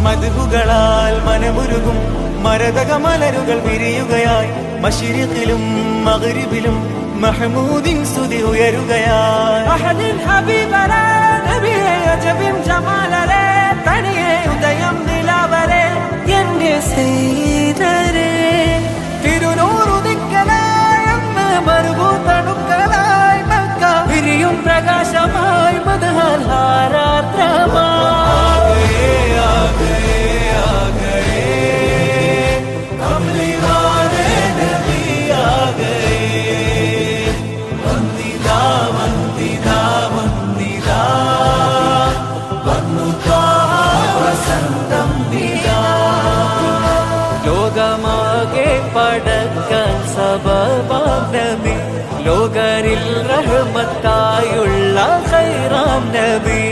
മദ്ഹുകളാൽ മനമുരുകും മരതക മലരുകൾ വിരിയുകയായി മശ്രിഖിലും മഗ്രിബിലും മഹ്മൂദിൻ സ്തുതി ഉയരുകയായി അഹദിൻ ഹബീബരേ നബിയേ അജബിൻ ജമാലരേ തനിയേ ഉദയം നിലാവരേ എന്റെ സൈദരേ തിരുനൂറുദിക്കലായി അന്ന് മറുകൂത്തണുക്കളായി മക്ക വിരിയും പ്രകാശമായി മദ്ഹൽ ഹാരാർദ്രമായി ലോകമാകെ പടക്കാൻ സബബാം നബി ലോകരിൽ റഹ്മത്തായുള്ള ഖൈറാം നബി